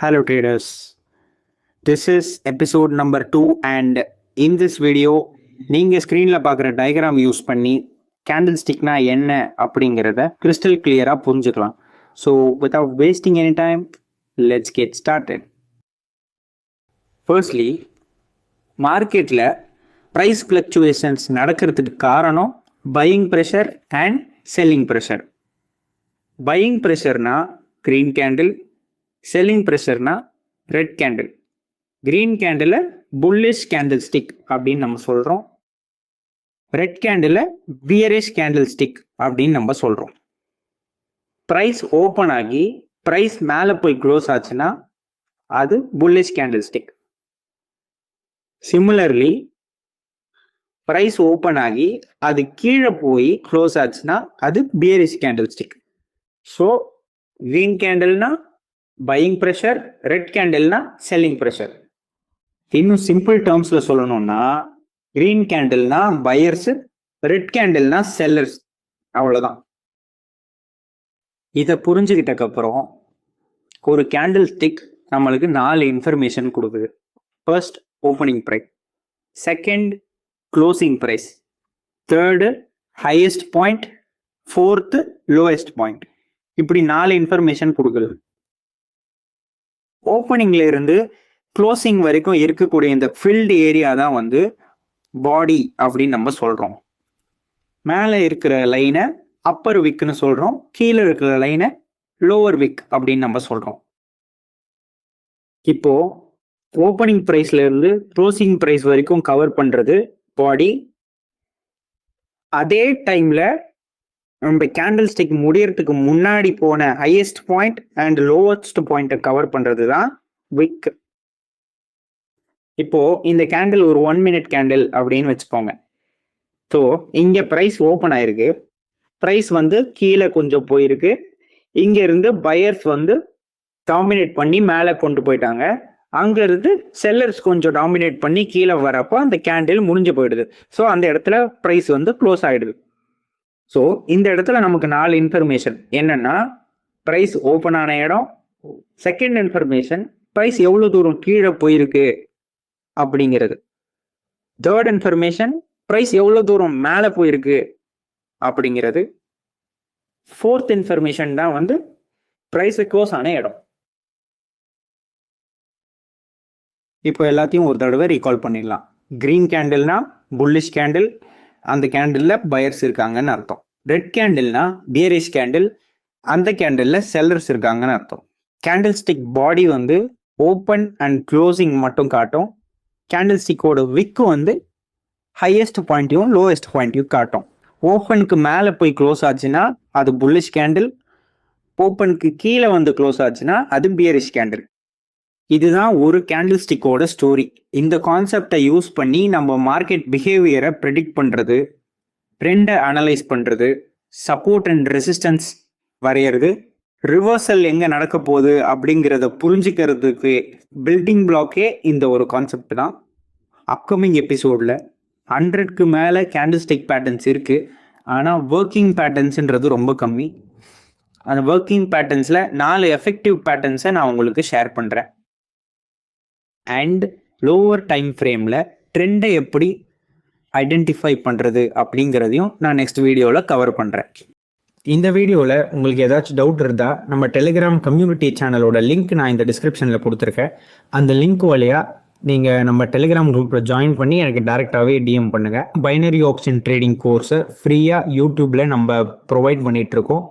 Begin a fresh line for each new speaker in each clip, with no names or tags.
Hello traders, this is episode number 2 and in this video நீங்கள் ஸ்க்ரீனில் பார்க்குற diagram use பண்ணி கேண்டில் ஸ்டிக்னா என்ன அப்படிங்கிறத கிறிஸ்டல் கிளியராக புரிஞ்சுக்கலாம். So without wasting any time let's get started. Firstly, மார்க்கெட்டில் ப்ரைஸ் ஃப்ளக்சுவேஷன்ஸ் நடக்கிறதுக்கு காரணம் buying pressure and selling pressure. Buying ப்ரெஷர்னா க்ரீன் கேண்டில், செல்லிங் ப்ரெஷர்னா red candle. Green candle bullish candlestick அப்படின்னு நம்ம சொல்கிறோம், red candle bearish candlestick அப்படின்னு நம்ம சொல்கிறோம். ப்ரைஸ் ஓப்பன் ஆகி ப்ரைஸ் மேலே போய் க்ளோஸ் ஆச்சுன்னா அது bullish candlestick. Similarly, price open ஆகி அது கீழே போய் க்ளோஸ் ஆச்சுன்னா அது bearish candlestick. So green கேண்டில்னா பையிங் ப்ரெஷர், ரெட் கேண்டில்னா செல்லிங் ப்ரெஷர். இன்னும் சிம்பிள் டேர்ம்ஸில் சொல்லணும்னா க்ரீன் கேண்டில்னா பையர்ஸ், ரெட் கேண்டில்னா செல்லர்ஸ். அவ்வளோதான். இதை புரிஞ்சுக்கிட்டக்கப்புறம் ஒரு கேண்டில் ஸ்டிக் நம்மளுக்கு 4 இன்ஃபர்மேஷன் கொடுக்குது. First opening price, second closing price, third highest point, fourth lowest point. இப்படி 4 இன்ஃபர்மேஷன் கொடுக்குது. ஓப்பனிங்ல இருந்து க்ளோசிங் வரைக்கும் இருக்கக்கூடிய இந்த ஃபில்டு ஏரியா தான் வந்து பாடி அப்படின்னு நம்ம சொல்றோம். மேலே இருக்கிற லைனை அப்பர் விக்னு சொல்றோம், கீழே இருக்கிற லைனை லோவர் விக் அப்படின்னு நம்ம சொல்றோம். இப்போ ஓப்பனிங் ப்ரைஸ்ல இருந்து க்ளோசிங் ப்ரைஸ் வரைக்கும் கவர் பண்றது பாடி. அதே டைம்ல நம்ம கேண்டில் ஸ்டிக் முடியறதுக்கு முன்னாடி போன ஹையஸ்ட் பாயிண்ட் அண்ட் லோவஸ்ட் பாயிண்ட்டை கவர் பண்றது தான் விக். இப்போ இந்த கேண்டில் ஒரு 1 minute கேண்டில் அப்படின்னு வச்சுக்கோங்க. ஸோ இங்க ப்ரைஸ் ஓப்பன் ஆயிருக்கு, ப்ரைஸ் வந்து கீழே கொஞ்சம் போயிருக்கு, இங்க இருந்து பையர்ஸ் வந்து டாமினேட் பண்ணி மேலே கொண்டு போயிட்டாங்க, அங்க இருந்து செல்லர்ஸ் கொஞ்சம் டாமினேட் பண்ணி கீழே வரப்போ அந்த கேண்டில் முடிஞ்சு போயிடுது. ஸோ அந்த இடத்துல ப்ரைஸ் வந்து க்ளோஸ் ஆயிடுது. ஸோ இந்த இடத்துல நமக்கு 4 இன்ஃபர்மேஷன் என்னன்னா, ப்ரைஸ் ஓப்பன் ஆன இடம், செகண்ட் இன்ஃபர்மேஷன் ப்ரைஸ் எவ்வளோ தூரம் கீழே போயிருக்கு அப்படிங்கிறது, தேர்ட் இன்ஃபர்மேஷன் ப்ரைஸ் எவ்வளோ தூரம் மேலே போயிருக்கு அப்படிங்கிறது, ஃபோர்த் இன்ஃபர்மேஷன் தான் வந்து ப்ரைஸ் க்ளோஸ் ஆன இடம். இப்போ எல்லாத்தையும் ஒரு தடவை ரீகால் பண்ணிடலாம். க்ரீன் கேண்டில்னா புல்லிஷ் கேண்டில், அந்த கேண்டில்ல பையர்ஸ் இருக்காங்கன்னு அர்த்தம். ரெட் கேண்டில்னா பியரிஷ் கேண்டில், அந்த கேண்டில்ல செல்லர்ஸ் இருக்காங்கன்னு அர்த்தம். கேண்டில் ஸ்டிக் பாடி வந்து ஓப்பன் அண்ட் க்ளோசிங் மட்டும் காட்டும். கேண்டில் ஸ்டிக்கோட விக்கு வந்து ஹையஸ்ட் பாயிண்ட்டையும் லோவஸ்ட் பாயிண்ட்டையும் காட்டும். ஓப்பனுக்கு மேலே போய் க்ளோஸ் ஆச்சுன்னா அது புல்லிஷ் கேண்டில், ஓப்பனுக்கு கீழே வந்து க்ளோஸ் ஆச்சுன்னா அது பியரிஷ் கேண்டில். இதுதான் ஒரு கேண்டில் ஸ்டிக்கோட ஸ்டோரி. இந்த கான்செப்டை யூஸ் பண்ணி நம்ம மார்க்கெட் பிஹேவியரை ப்ரெடிக்ட் பண்ணுறது, ட்ரெண்டை அனலைஸ் பண்ணுறது, சப்போர்ட் அண்ட் ரெசிஸ்டன்ஸ் வரைகிறது, ரிவர்சல் எங்கே நடக்க போகுது அப்படிங்கிறத புரிஞ்சுக்கிறதுக்கு பில்டிங் பிளாக்கே இந்த ஒரு கான்செப்ட் தான். அப்கமிங் எபிசோடில் 100க்கு மேலே கேண்டில் ஸ்டிக் பேட்டர்ன்ஸ் இருக்குது, ஆனால் ஒர்க்கிங் பேட்டர்ன்ஸுன்றது ரொம்ப கம்மி. அந்த ஒர்க்கிங் பேட்டர்ன்ஸில் 4 எஃபெக்டிவ் பேட்டர்ன்ஸை நான் உங்களுக்கு ஷேர் பண்ணுறேன். அண்ட் லோவர் டைம் ஃப்ரேமில் ட்ரெண்டை எப்படி ஐடென்டிஃபை பண்ணுறது அப்படிங்கிறதையும் நான் நெக்ஸ்ட் வீடியோவில் கவர் பண்ணுறேன். இந்த வீடியோவில் உங்களுக்கு ஏதாச்சும் டவுட் இருந்தால் நம்ம டெலிகிராம் கம்யூனிட்டி சேனலோட லிங்க் நான் இந்த டிஸ்கிரிப்ஷனில் கொடுத்துருக்கேன். அந்த லிங்க் வழியாக நீங்கள் நம்ம டெலிகிராம் குரூப்பில் ஜாயின் பண்ணி எனக்கு டேரெக்டாகவே டிஎம் பண்ணுங்கள். பைனரி ஆப்ஷன் ட்ரேடிங் கோர்ஸை ஃப்ரீயாக யூடியூப்பில் நம்ம ப்ரொவைட் பண்ணிகிட்ருக்கோம்.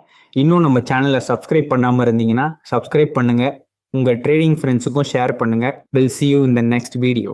இன்னும் நம்ம சேனலை சப்ஸ்கிரைப் பண்ணாமல் இருந்தீங்கன்னா சப்ஸ்கிரைப் பண்ணுங்கள், உங்கள் ட்ரேடிங் ஃப்ரெண்ட்ஸுக்கும் ஷேர் பண்ணுங்கள். Will see you in the next video.